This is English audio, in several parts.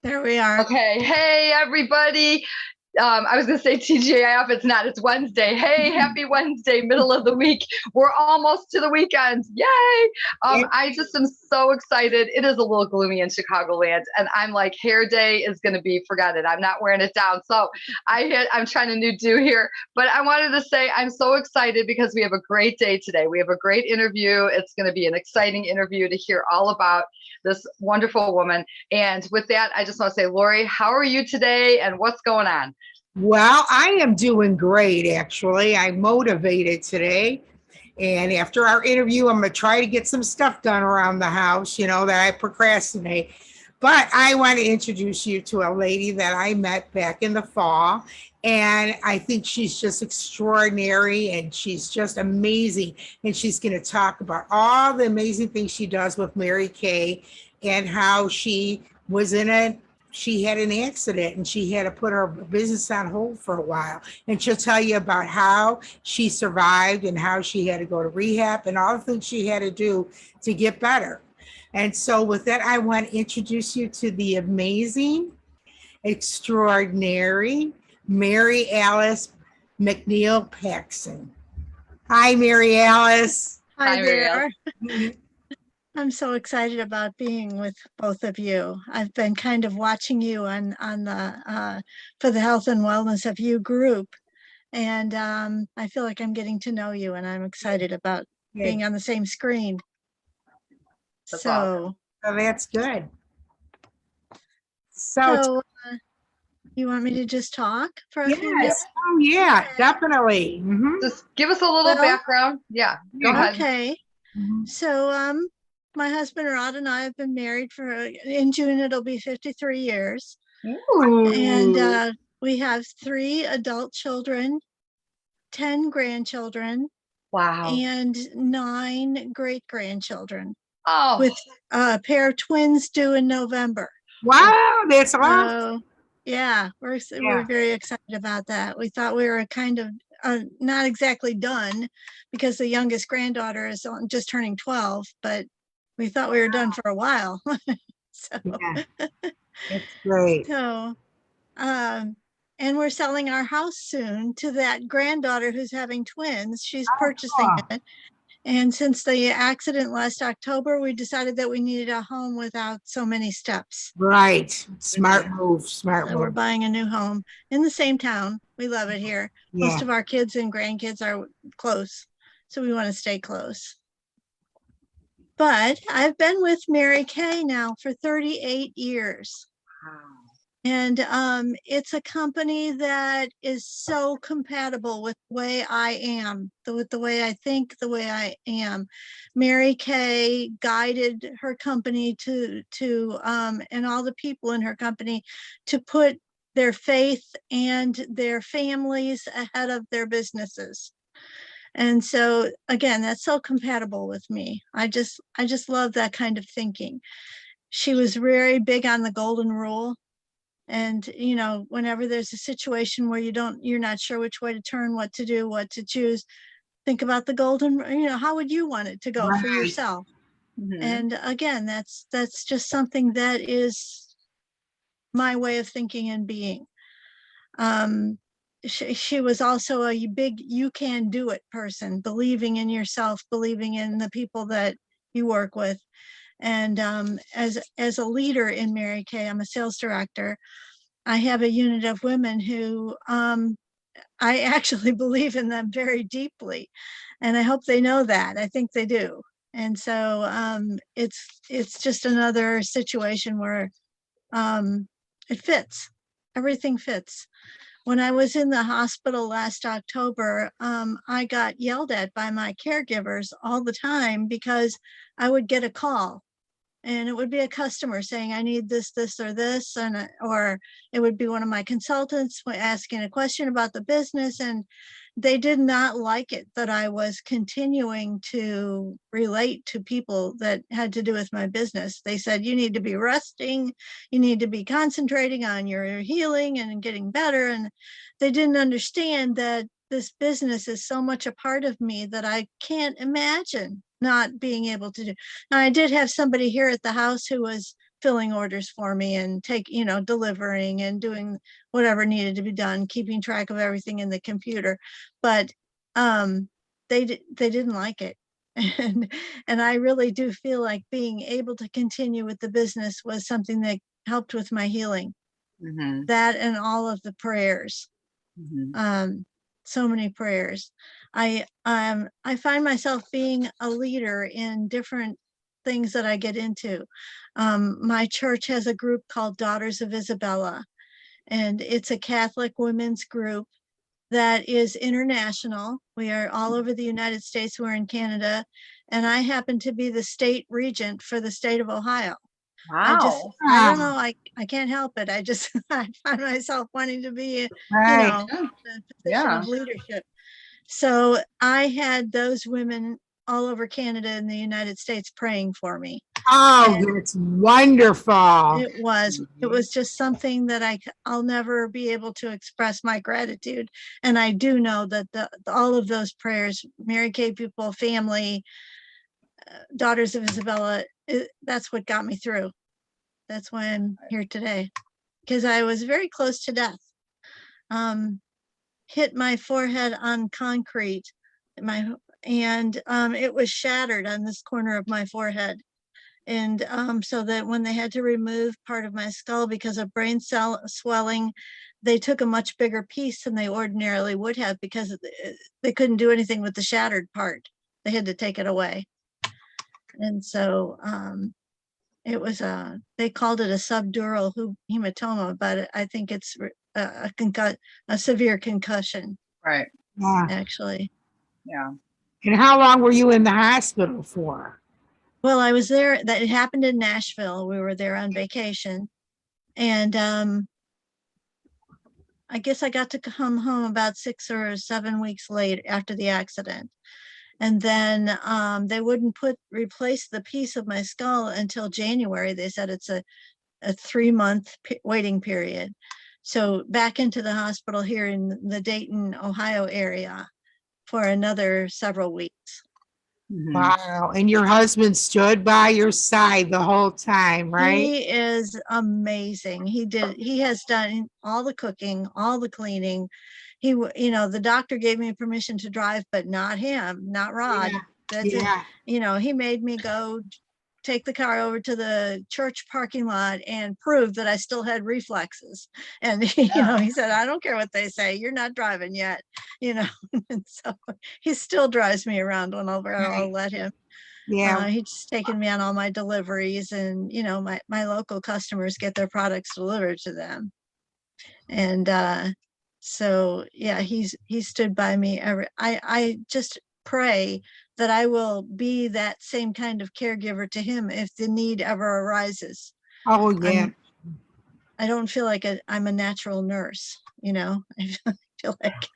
There we are. Okay. Hey, everybody. I was going to say TGIF. It's not. It's Wednesday. Hey, happy Wednesday, middle of the week. We're almost to the weekend. Yay. I just am so excited. It is a little gloomy in Chicagoland. And I'm like, hair day is going to be forgotten. I'm not wearing it down. So I'm trying to new do here. But I wanted to say I'm so excited because we have a great day today. We have a great interview. It's going to be an exciting interview to hear all about this wonderful woman. And with that, I just want to say, Lori, how are you today and what's going on? Well, I am doing great, actually. I'm motivated today. And after our interview, I'm going to try to get some stuff done around the house, that I procrastinate. But I want to introduce you to a lady that I met back in the fall. And I think she's just extraordinary and she's just amazing. And she's going to talk about all the amazing things she does with Mary Kay and how she had an accident and she had to put her business on hold for a while. And she'll tell you about how she survived and how she had to go to rehab and all the things she had to do to get better. And so with that, I want to introduce you to the amazing, extraordinary Mary Alice McNeil Paxson. Hi, Mary Alice. Hi there. I'm so excited about being with both of you. I've been kind of watching you on the for the Health and Wellness of You group, and I feel like I'm getting to know you, and I'm excited about being on the same screen. That's awesome. That's good. So you want me to just talk for a few minutes? Oh yeah, definitely. Just give us a little background. Yeah, go ahead. Okay. So my husband Rod and I have been married in June it'll be 53 years. Ooh. And we have 3 adult children, 10 grandchildren. Wow. And 9 great-grandchildren. Oh. With a pair of twins due in November. Wow, that's awesome. Yeah, we're very excited about that. We thought we were kind of not exactly done because the youngest granddaughter is just turning 12, but we thought we were done for a while. It's great. So, and we're selling our house soon to that granddaughter who's having twins. She's purchasing it. And since the accident last October, we decided that we needed a home without so many steps. Right. Smart move. So we're buying a new home in the same town. We love it here. Yeah. Most of our kids and grandkids are close, so we want to stay close. But I've been with Mary Kay now for 38 years. Wow. And it's a company that is so compatible with the way I am, with the way I think, the way I am. Mary Kay guided her company to and all the people in her company to put their faith and their families ahead of their businesses. And so, again, that's so compatible with me. I just love that kind of thinking. She was very big on the golden rule. And, whenever there's a situation where you're not sure which way to turn, what to do, what to choose, think about the golden, how would you want it to go for yourself? Mm-hmm. And again, that's just something that is my way of thinking and being. She was also a big, you can do it person, believing in yourself, believing in the people that you work with. And as a leader in Mary Kay, I'm a sales director. I have a unit of women who I actually believe in them very deeply, and I hope they know that. I think they do. And so it's just another situation where it fits. Everything fits. When I was in the hospital last October, I got yelled at by my caregivers all the time because I would get a call. And it would be a customer saying, I need this, this, or this, or it would be one of my consultants asking a question about the business. And they did not like it that I was continuing to relate to people that had to do with my business. They said, you need to be resting, you need to be concentrating on your healing and getting better. And they didn't understand that this business is so much a part of me that I can't imagine not being able to do. Now, I did have somebody here at the house who was filling orders for me and delivering and doing whatever needed to be done, keeping track of everything in the computer. But they didn't like it. And I really do feel like being able to continue with the business was something that helped with my healing. That and all of the prayers. So many prayers. I find myself being a leader in different things that I get into. My church has a group called Daughters of Isabella, and it's a Catholic women's group that is international. We are all over the United States. We're in Canada, and I happen to be the state regent for the state of Ohio. I don't know, I can't help it. I just I find myself wanting to be in Right. a position of leadership. So I had those women all over Canada and the United States praying for me. Oh, And that's wonderful. it was just something that I'll never be able to express my gratitude. And I do know that all of those prayers, Mary Kay people, family, Daughters of Isabella, that's what got me through. That's why I'm here today, because I was very close to death. Hit my forehead on concrete, it was shattered on this corner of my forehead. And so that when they had to remove part of my skull because of brain cell swelling, they took a much bigger piece than they ordinarily would have, because they couldn't do anything with the shattered part. They had to take it away. And so it was they called it a subdural hematoma, but I think it's a severe concussion. Right. Yeah. Actually. Yeah. And how long were you in the hospital for? Well, I was there. That it happened in Nashville. We were there on vacation, and I guess I got to come home about 6 or 7 weeks later after the accident. And then they wouldn't replace the piece of my skull until January. They said it's a 3-month waiting period. So back into the hospital here in the Dayton, Ohio area for another several weeks. Wow. And your husband stood by your side the whole time, right? He is amazing. He has done all the cooking, all the cleaning. The doctor gave me permission to drive, but not him, not Rod. Yeah. That's Yeah. it. He made me go take the car over to the church parking lot and prove that I still had reflexes. And he said, I don't care what they say, you're not driving yet. And so he still drives me around when I'll let him. Yeah. He's taken me on all my deliveries, and my local customers get their products delivered to them. And so yeah, he stood by me. I just pray that I will be that same kind of caregiver to him if the need ever arises. Oh, yeah. I don't feel like I'm a natural nurse. I feel like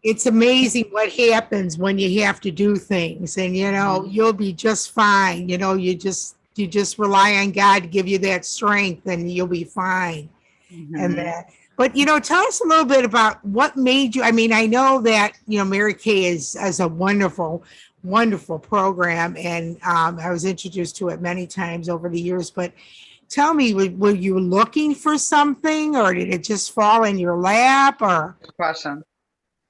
it's amazing what happens when you have to do things, and you'll be just fine. You just rely on God to give you that strength, and you'll be fine. And that. But tell us a little bit about what made you. I mean, I know that Mary Kay is a wonderful, wonderful program, and I was introduced to it many times over the years. But tell me, were you looking for something, or did it just fall in your lap? Or good question.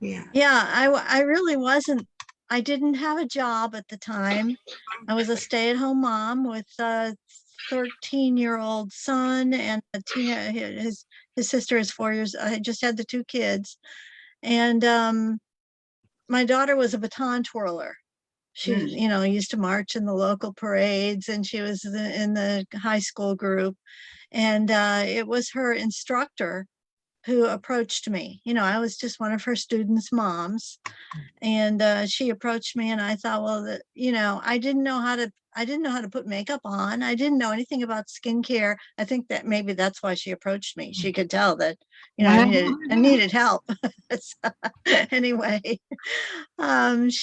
Yeah, I really wasn't. I didn't have a job at the time. I was a stay-at-home mom with a 13-year-old son and his sister is 4 years. I just had the 2 kids. And my daughter was a baton twirler. She used to march in the local parades, and she was in the high school group. And it was her instructor who approached me. I was just one of her students' moms, and she approached me, and I thought, well, I didn't know how to put makeup on. I didn't know anything about skincare. I think that maybe that's why she approached me. She could tell that I needed help. So, anyway, as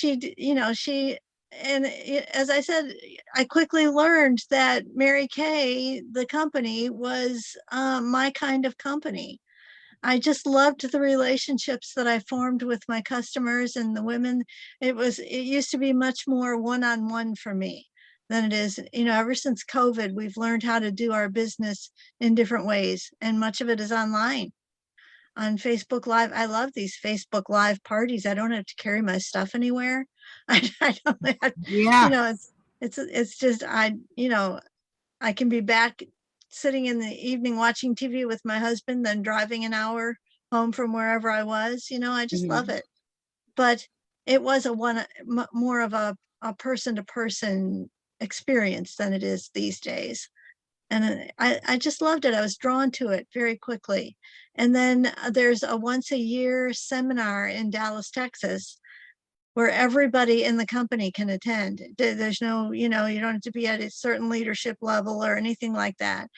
I said, I quickly learned that Mary Kay, the company, was my kind of company. I just loved the relationships that I formed with my customers and the women. It used to be much more one-on-one for me. than it is. Ever since COVID, we've learned how to do our business in different ways, and much of it is online on Facebook Live. I love these Facebook Live parties. I don't have to carry my stuff anywhere. I don't have, Yeah. it's just, I can be back sitting in the evening watching TV with my husband, then driving an hour home from wherever I was. I just love it. But it was more of a person to person experience than it is these days. And I just loved it. I was drawn to it very quickly. And then there's a once a year seminar in Dallas, Texas, where everybody in the company can attend. There's no, you don't have to be at a certain leadership level or anything like that.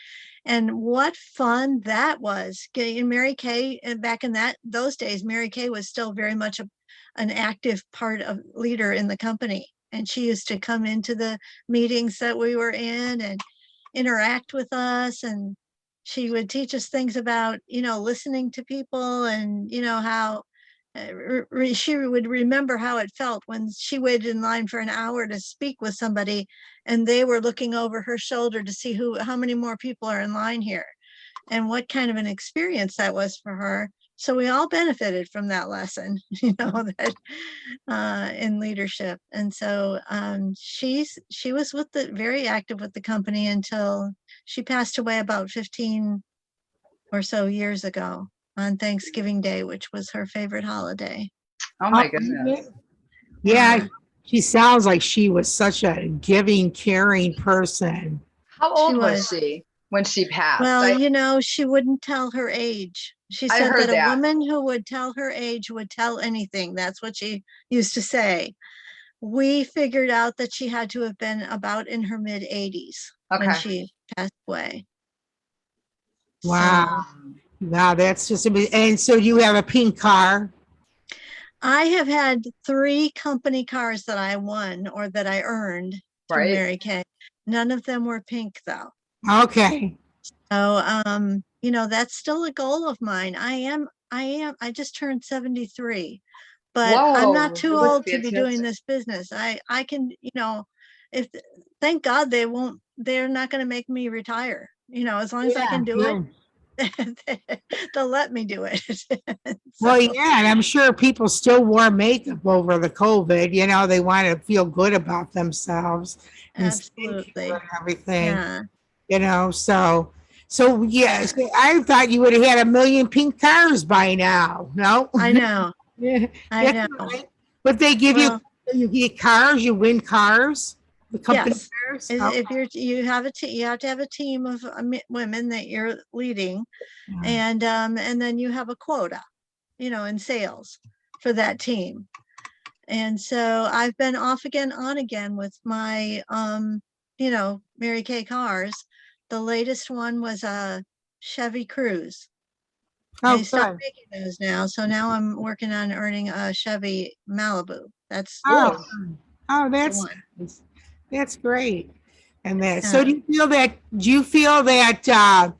And what fun that was. Mary Kay, back in those days, Mary Kay was still very much an active part of leader in the company. And she used to come into the meetings that we were in and interact with us. And she would teach us things about, listening to people, and, how she would remember how it felt when she waited in line for an hour to speak with somebody, and they were looking over her shoulder to see how many more people are in line here, and what kind of an experience that was for her. So we all benefited from that lesson, that in leadership. And so she was very active with the company until she passed away about 15 or so years ago on Thanksgiving Day, which was her favorite holiday. Oh my goodness. Yeah, she sounds like she was such a giving, caring person. How old was she when she passed? Well, she wouldn't tell her age. She I said heard that a that. woman who would tell her age would tell anything. That's what she used to say. We figured out that she had to have been about in her mid 80s when she passed away. Wow. Wow, that's just amazing. And so you have a pink car? I have had 3 company cars that I won or that I earned through Mary Kay. None of them were pink, though. Okay. So, that's still a goal of mine. I just turned 73, but I'm not too old to be doing this business. I can, thank God they're not going to make me retire, as long as I can do it. They'll let me do it. Well, yeah, and I'm sure people still wore makeup over the COVID. They want to feel good about themselves and absolutely and everything. Yeah. So yes, I thought you would have had 1 million pink cars by now. No, I know. Yeah, I know. right. But they give you get cars, you win cars. The company yes. If you have to have a team of women that you're leading, and then you have a quota, in sales for that team. And so I've been off again, on again with my, Mary Kay cars. The latest one was a Chevy Cruze. They stopped making those now. So now I'm working on earning a Chevy Malibu. That's that's great. And that, so do you feel that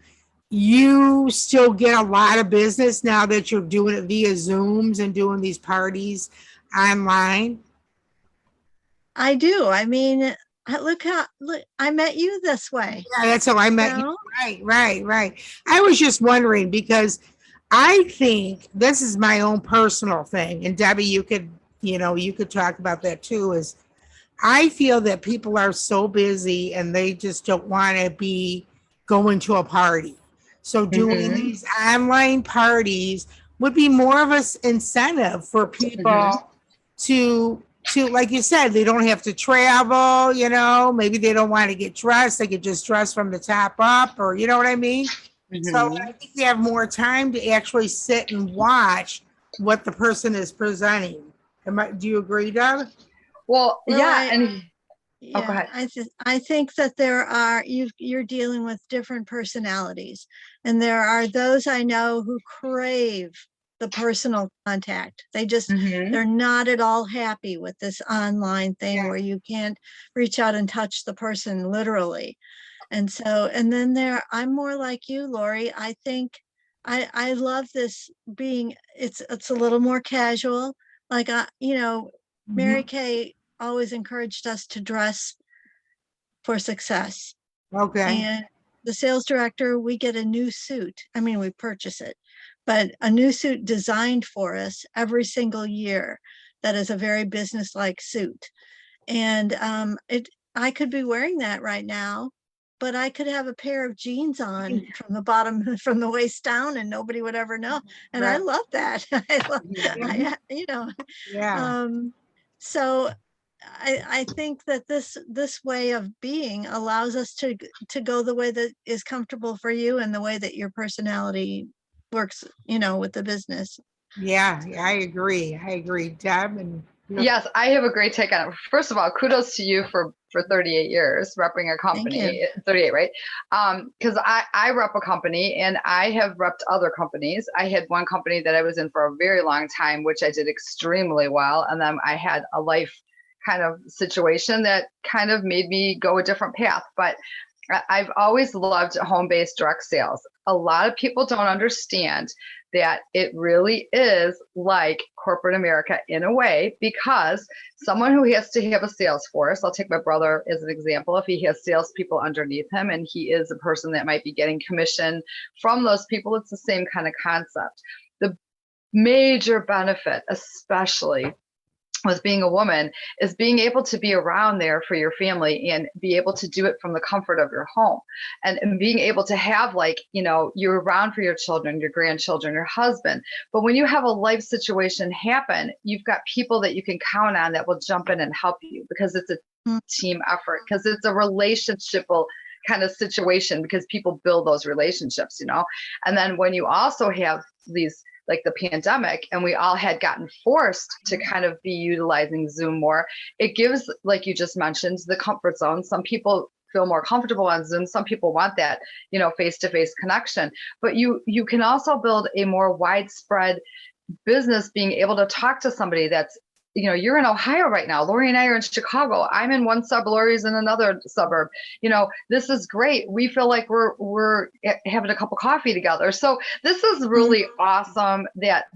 you still get a lot of business now that you're doing it via Zooms and doing these parties online? I do. I mean, look, I met you this way. Yeah, that's how I met you. Right. I was just wondering because I think this is my own personal thing, and Debbie, you could talk about that too, is I feel that people are so busy and they just don't want to be going to a party. So doing these online parties would be more of an incentive for people to, like you said, they don't have to travel, maybe they don't want to get dressed. They could just dress from the top up, or you know what I mean? So I think they have more time to actually sit and watch what the person is presenting. Do you agree, Deb? Well, yeah. Go ahead. I think that you're dealing with different personalities, and there are those I know who crave the personal contact. They're not at all happy with this online thing where you can't reach out and touch the person literally. And then I'm more like you, Lori. I think I love this it's a little more casual. Like, Mary Kay always encouraged us to dress for success. Okay. And the sales director, we get a new suit. I mean, we purchase it, but a new suit designed for us every single year that is a very business-like suit. And I could be wearing that right now, but I could have a pair of jeans on from the bottom, from the waist down, and nobody would ever know. And I Right. love that. I love, Yeah. Yeah. um, so I think that this way of being allows us to go the way that is comfortable for you and the way that your personality works, with the business. Yeah. I agree. I agree. Deb and Yes, I have a great take on it. First of all, kudos to you for 38 years repping a Thank you. company. 38, right? Because I rep a company and I have repped other companies. I had one company that I was in for a very long time, which I did extremely well. And then I had a life kind of situation that kind of made me go a different path. But I've always loved home-based direct sales. A lot of people don't understand that it really is like corporate America in a way, because someone who has to have a sales force, I'll take my brother as an example. If he has salespeople underneath him and he is a person that might be getting commission from those people, it's the same kind of concept. The major benefit, especially with being a woman, is being able to be around there for your family and be able to do it from the comfort of your home, and being able to have, like, you're around for your children, your grandchildren, your husband. But when you have a life situation happen, you've got people that you can count on that will jump in and help you, because it's a team effort, because it's a relationship kind of situation, because people build those relationships. And then when you also have these, like the pandemic, and we all had gotten forced to kind of be utilizing Zoom more, it gives, like you just mentioned, the comfort zone. Some people feel more comfortable on Zoom. Some people want that, face-to-face connection. But you can also build a more widespread business, being able to talk to somebody that's, you're in Ohio right now. Lori and I are in Chicago. I'm in one suburb. Lori's in another suburb. This is great. We feel like we're having a cup of coffee together. So this is really awesome that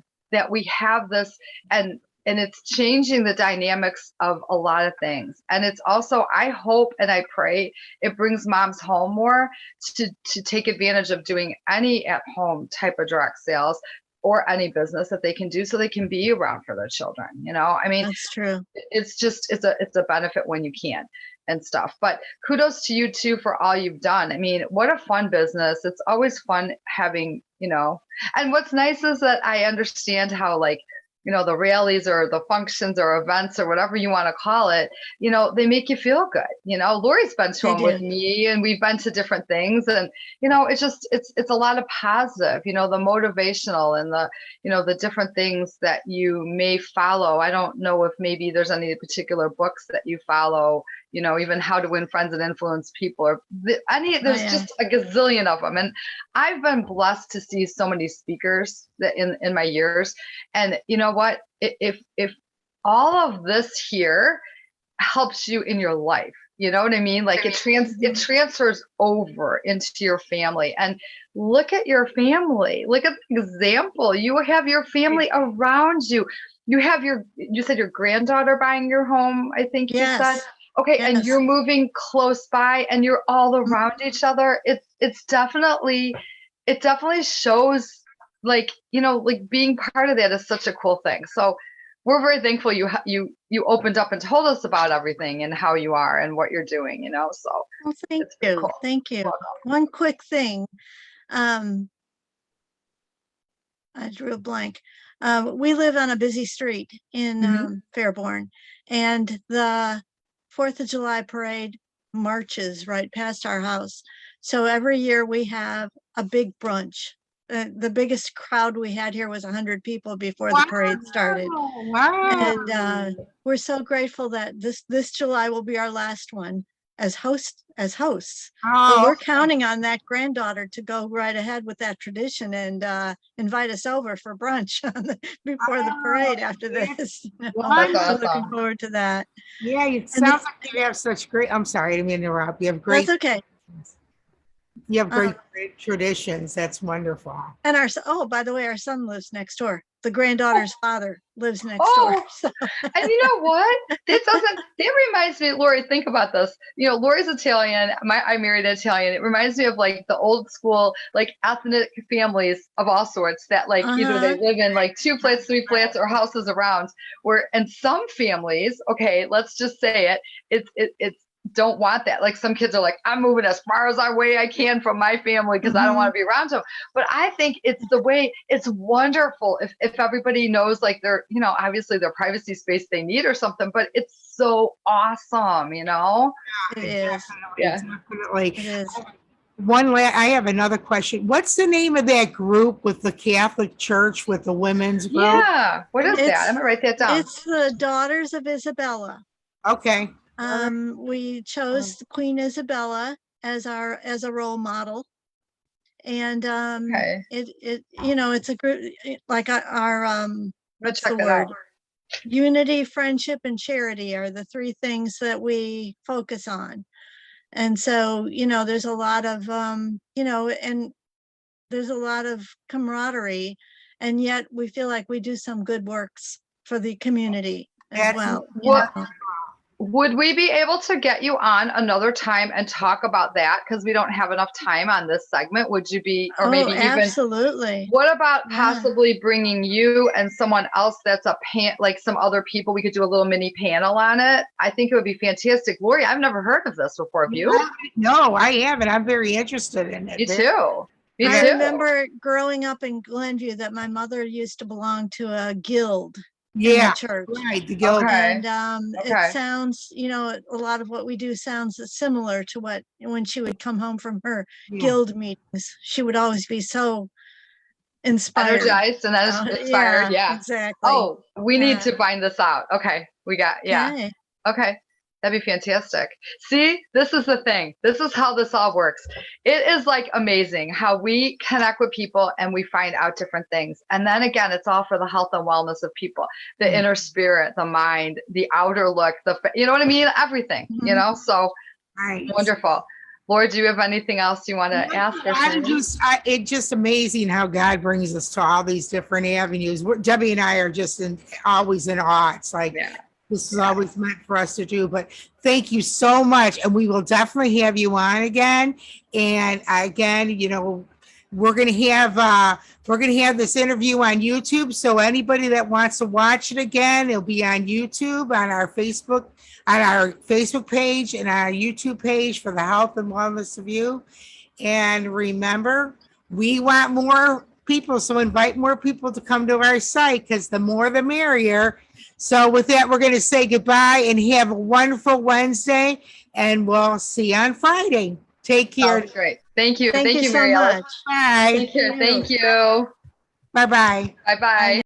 we have this, and it's changing the dynamics of a lot of things. And it's also, I hope and I pray it brings moms home more to take advantage of doing any at-home type of direct sales, or any business that they can do, so they can be around for their children. I mean, That's true. It's just, it's a benefit when you can and stuff. But kudos to you too for all you've done. I mean, what a fun business. It's always fun having, and what's nice is that I understand how, like, the rallies or the functions or events or whatever you want to call it, they make you feel good. Lori's been to them with me, and we've been to different things, and, it's just, it's a lot of positive, the motivational and the, the different things that you may follow. I don't know if maybe there's any particular books that you follow, even How to Win Friends and Influence People, or there's just a gazillion of them. And I've been blessed to see so many speakers that in my years. And you know what, if all of this here helps you in your life, you know what I mean? Like, it transfers over into your family. And look at your family. Look at the example. You have your family around you. You have you said your granddaughter buying your home, I think you said. Okay, yes. And you're moving close by, and you're all around each other. It definitely shows, like, like being part of that is such a cool thing. So we're very thankful you opened up and told us about everything and how you are and what you're doing. So well, thank you. Cool. Thank you. One quick thing. I drew a blank. We live on a busy street in Fairborn, and the 4th of July parade marches right past our house. So every year we have a big brunch. The biggest crowd we had here was 100 people before the parade started. Wow. And we're so grateful that this July will be our last one as hosts. So we're counting on that granddaughter to go right ahead with that tradition and invite us over for brunch before the parade after this. I'm looking forward to that. Yeah, it sounds like you have such great, I'm sorry, I didn't mean to interrupt. You have great. That's okay. You have great, Um, great traditions. That's wonderful. And oh, by the way, our son lives next door. The granddaughter's father lives next door. Oh, So, and you know what? That reminds me, Lori, think about this. You know, Lori's Italian. I married an Italian. It reminds me of like the old school, like ethnic families of all sorts that like either they uh-huh. live in like 2 flats, 3 flats, or houses around. Where in some families, okay, let's just say it's don't want that. Like some kids are like, I'm moving as far as I can from my family because I don't want to be around them. But I think it's the way, it's wonderful if everybody knows like their, you know, obviously their privacy space they need or something, but it's so awesome, you know? It is. Yeah. Definitely. It is. I have another question. What's the name of that group with the Catholic Church with the women's group? Yeah. What is that? It's- I'm gonna write that down. It's the Daughters of Isabella. Okay. We chose Queen Isabella as a role model. And Okay. it you know, it's a group like our I'm gonna what's check the that word? out. Unity, friendship, and charity are the three things that we focus on. And so, you know, there's a lot of you know, and there's a lot of camaraderie, and yet we feel like we do some good works for the community as That's well. You What know? would we be able to get you on another time and talk about that? Because we don't have enough time on this segment. Would you be, or maybe Oh, even, absolutely. what about Yeah. possibly bringing you and someone else that's like some other people? We could do a little mini panel on it. I think it would be fantastic. Lori, I've never heard of this before. Have you? No, I haven't. I'm very interested in it. Me too. Me I too. remember growing up in Glenview that my mother used to belong to a guild in the Yeah, church. right. The guild. Okay. And Okay. it sounds, you know, a lot of what we do sounds similar to what when she would come home from her Yeah. guild meetings. She would always be so inspired. Energized and then inspired. Yeah. Exactly. Oh, we need Yeah. to find this out. Okay. We got, yeah. Okay. Okay. That'd be fantastic. See, this is the thing. This is how this all works. It is like amazing how we connect with people and we find out different things. And then again, it's all for the health and wellness of people, the inner spirit, the mind, the outer look, you know what I mean? Everything, you Mhm. know? So Right. wonderful. Laura, do you have anything else you want to ask? Or It's just amazing how God brings us to all these different avenues. Debbie and I are just always in awe. It's like, yeah. this is always meant for us to do, but thank you so much. And we will definitely have you on again. And again, you know, we're going to have this interview on YouTube. So anybody that wants to watch it again, it'll be on YouTube, on our Facebook page and our YouTube page for the health and wellness of you. And remember, we want more people. So invite more people to come to our site because the more the merrier. So with that, we're going to say goodbye and have a wonderful Wednesday, and we'll see you on Friday. Take care. That's great. Thank you. Thank you so Mary Alice. much. Bye. Take care. Thank you. Bye-bye. Bye-bye.